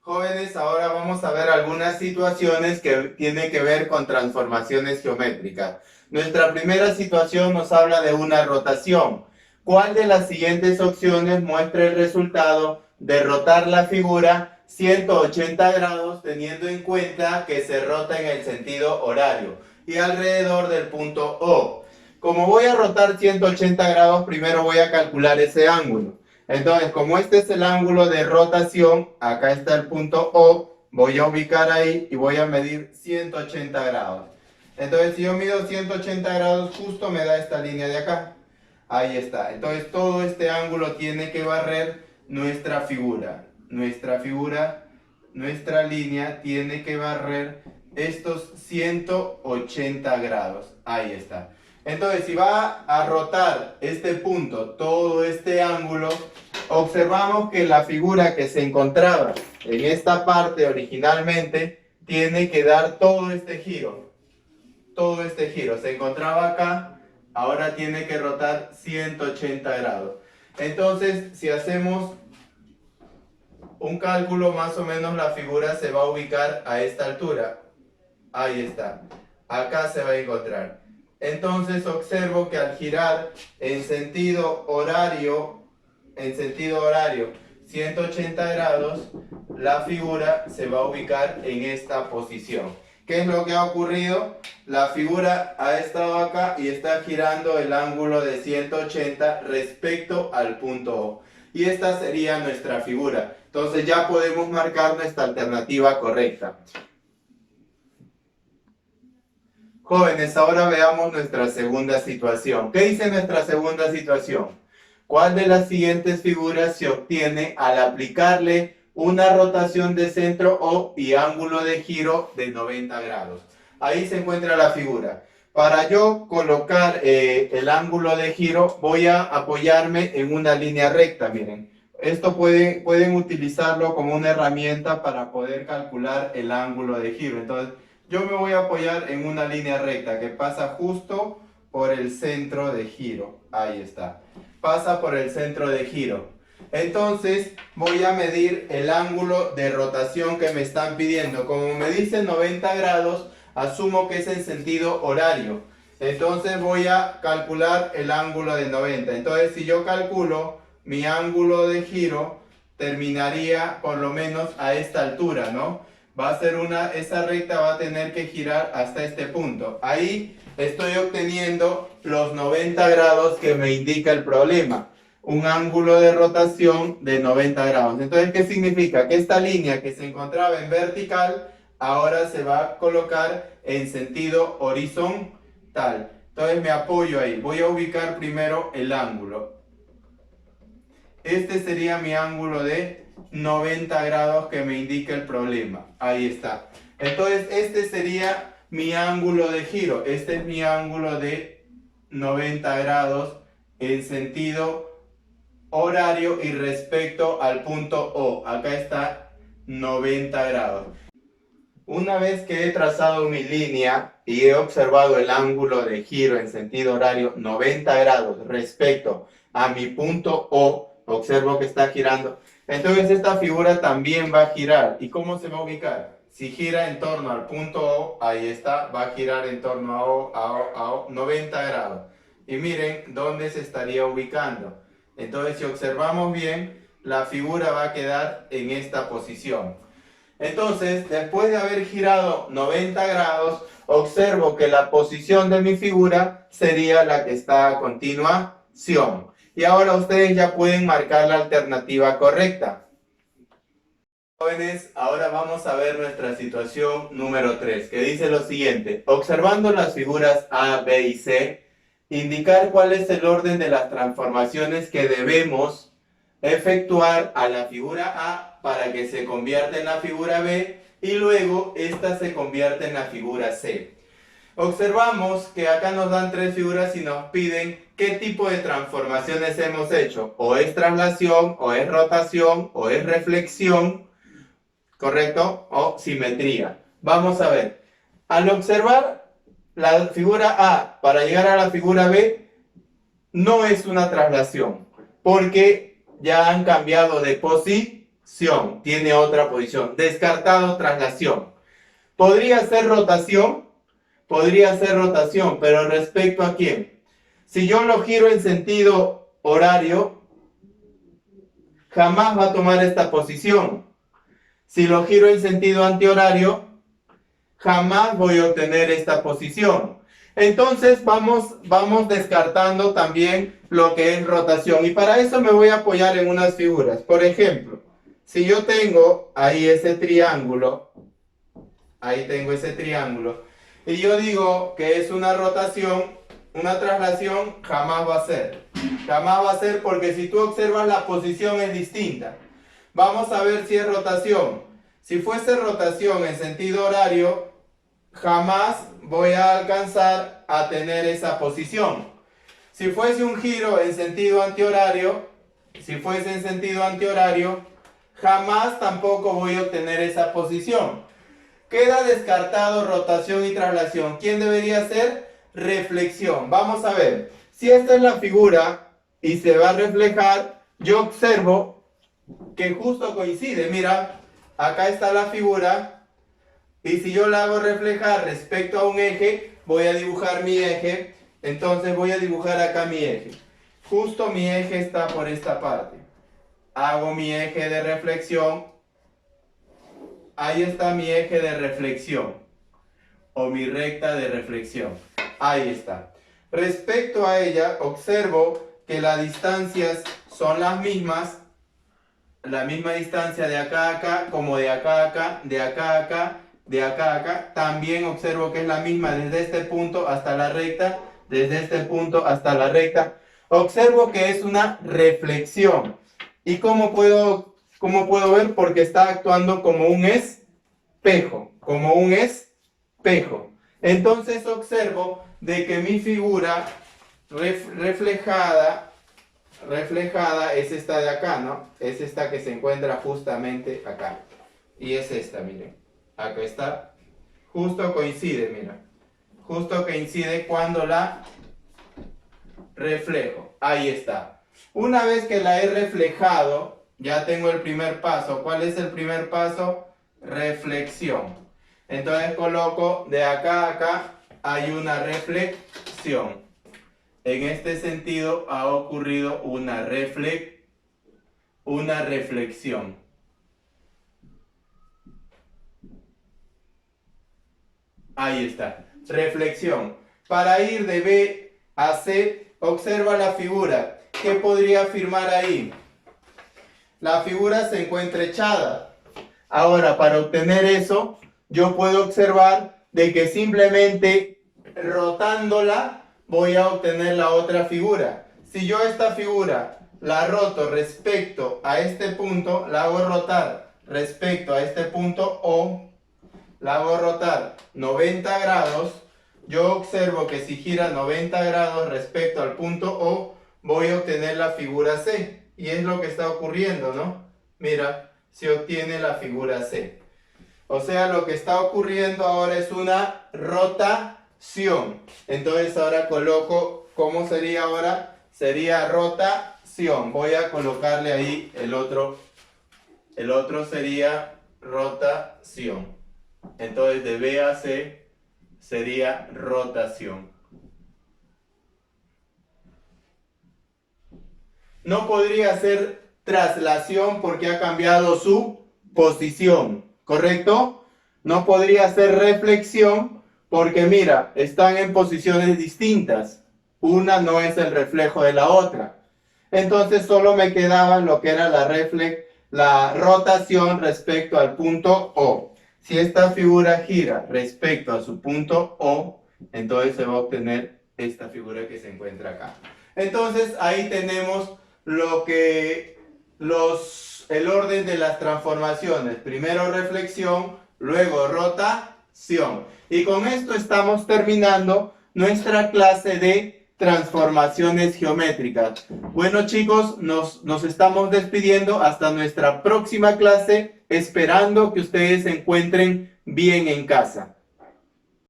Jóvenes, ahora vamos a ver algunas situaciones que tienen que ver con transformaciones geométricas. Nuestra primera situación nos habla de una rotación. ¿Cuál de las siguientes opciones muestra el resultado de rotar la figura 180 grados teniendo en cuenta que se rota en el sentido horario y alrededor del punto O? Como voy a rotar 180 grados, primero voy a calcular ese ángulo. Entonces, como este es el ángulo de rotación, acá está el punto O, voy a ubicar ahí y voy a medir 180 grados. Entonces, si yo mido 180 grados, justo me da esta línea de acá. Ahí está. Entonces, todo este ángulo tiene que barrer nuestra figura. Nuestra línea tiene que barrer estos 180 grados. Ahí está. Entonces, si va a rotar este punto, todo este ángulo, observamos que la figura que se encontraba en esta parte originalmente tiene que dar todo este giro. Todo este giro. Se encontraba acá, ahora tiene que rotar 180 grados. Entonces, si hacemos un cálculo, más o menos la figura se va a ubicar a esta altura. Ahí está. Acá se va a encontrar. Entonces observo que al girar en sentido horario, 180 grados, la figura se va a ubicar en esta posición. ¿Qué es lo que ha ocurrido? La figura ha estado acá y está girando el ángulo de 180 respecto al punto O. Y esta sería nuestra figura. Entonces ya podemos marcar nuestra alternativa correcta. Jóvenes, ahora veamos nuestra segunda situación. ¿Qué dice nuestra segunda situación? ¿Cuál de las siguientes figuras se obtiene al aplicarle una rotación de centro O y ángulo de giro de 90 grados? Ahí se encuentra la figura. Para yo colocar el ángulo de giro, voy a apoyarme en una línea recta, miren. Esto pueden utilizarlo como una herramienta para poder calcular el ángulo de giro. Entonces, yo me voy a apoyar en una línea recta que pasa justo por el centro de giro. Ahí está. Pasa por el centro de giro. Entonces voy a medir el ángulo de rotación que me están pidiendo. Como me dice 90 grados, asumo que es en sentido horario. Entonces voy a calcular el ángulo de 90. Entonces si yo calculo mi ángulo de giro, terminaría por lo menos a esta altura, ¿no? Va a ser esa recta va a tener que girar hasta este punto. Ahí estoy obteniendo los 90 grados que me indica el problema. Un ángulo de rotación de 90 grados. Entonces, ¿qué significa? Que esta línea que se encontraba en vertical, ahora se va a colocar en sentido horizontal. Entonces me apoyo ahí. Voy a ubicar primero el ángulo. Este sería mi ángulo de 90 grados que me indica el problema. Ahí está. Entonces, este sería mi ángulo de giro. Este es mi ángulo de 90 grados en sentido horario y respecto al punto O. Acá está 90 grados. Una vez que he trazado mi línea y he observado el ángulo de giro en sentido horario 90 grados respecto a mi punto O, observo que está girando. Entonces esta figura también va a girar. ¿Y cómo se va a ubicar? Si gira en torno al punto O, ahí está, va a girar en torno a O 90 grados. Y miren dónde se estaría ubicando. Entonces si observamos bien, la figura va a quedar en esta posición. Entonces, después de haber girado 90 grados, observo que la posición de mi figura sería la que está a continuación. Y ahora ustedes ya pueden marcar la alternativa correcta. Jóvenes, ahora vamos a ver nuestra situación número 3, que dice lo siguiente. Observando las figuras A, B y C, indicar cuál es el orden de las transformaciones que debemos efectuar a la figura A para que se convierta en la figura B y luego esta se convierte en la figura C. Observamos que acá nos dan tres figuras y nos piden qué tipo de transformaciones hemos hecho. O es traslación, o es rotación, o es reflexión, ¿correcto? O simetría. Vamos a ver. Al observar la figura A para llegar a la figura B, no es una traslación, porque ya han cambiado de tiene otra posición. Descartado traslación. Podría ser rotación, pero ¿respecto a quién? Si yo lo giro en sentido horario, jamás va a tomar esta posición. Si lo giro en sentido antihorario, jamás voy a obtener esta posición. Entonces vamos descartando también lo que es rotación. Y para eso me voy a apoyar en unas figuras. Por ejemplo, si yo tengo ahí ese triángulo, y yo digo que es una rotación, una traslación, jamás va a ser. Jamás va a ser porque si tú observas la posición es distinta. Vamos a ver si es rotación. Si fuese rotación en sentido horario, jamás voy a alcanzar a tener esa posición. Si fuese un giro en sentido antihorario, jamás tampoco voy a obtener esa posición. Queda descartado rotación y traslación. ¿Quién debería ser? Reflexión. Vamos a ver. Si esta es la figura y se va a reflejar, yo observo que justo coincide. Mira, acá está la figura. Y si yo la hago reflejar respecto a un eje, voy a dibujar mi eje. Entonces voy a dibujar acá mi eje. Justo mi eje está por esta parte. Hago mi eje de reflexión. Ahí está mi eje de reflexión. O mi recta de reflexión. Ahí está. Respecto a ella, observo que las distancias son las mismas. La misma distancia de acá a acá, como de acá a acá, de acá a acá, de acá a acá. También observo que es la misma desde este punto hasta la recta, desde este punto hasta la recta. Observo que es una reflexión. ¿Y cómo puedo ver? Porque está actuando como un espejo, Entonces observo de que mi figura reflejada es esta de acá, ¿no? Es esta que se encuentra justamente acá. Y es esta, miren. Acá está. Justo coincide, mira. Justo coincide cuando la reflejo. Ahí está. Una vez que la he reflejado, ya tengo el primer paso. ¿Cuál es el primer paso? Reflexión. Entonces coloco de acá a acá, hay una reflexión. En este sentido ha ocurrido una reflexión. Ahí está. Reflexión. Para ir de B a C, observa la figura. ¿Qué podría afirmar ahí? La figura se encuentra echada. Ahora, para obtener eso, yo puedo observar de que simplemente rotándola voy a obtener la otra figura. Si yo esta figura la roto respecto a este punto, la hago rotar respecto a este punto O, la hago rotar 90 grados, yo observo que si gira 90 grados respecto al punto O, voy a obtener la figura C. Y es lo que está ocurriendo, ¿no? Mira, se obtiene la figura C. O sea, lo que está ocurriendo ahora es una rotación. Entonces ahora coloco, ¿cómo sería ahora? Sería rotación. Voy a colocarle ahí el otro. El otro sería rotación. Entonces de B a C sería rotación. No podría ser traslación porque ha cambiado su posición, ¿correcto? No podría ser reflexión porque mira, están en posiciones distintas. Una no es el reflejo de la otra. Entonces solo me quedaba lo que era la rotación respecto al punto O. Si esta figura gira respecto a su punto O, entonces se va a obtener esta figura que se encuentra acá. Entonces ahí tenemos el orden de las transformaciones. Primero reflexión, luego rotación. Y con esto estamos terminando nuestra clase de transformaciones geométricas. Bueno chicos, nos estamos despidiendo hasta nuestra próxima clase, esperando que ustedes se encuentren bien en casa.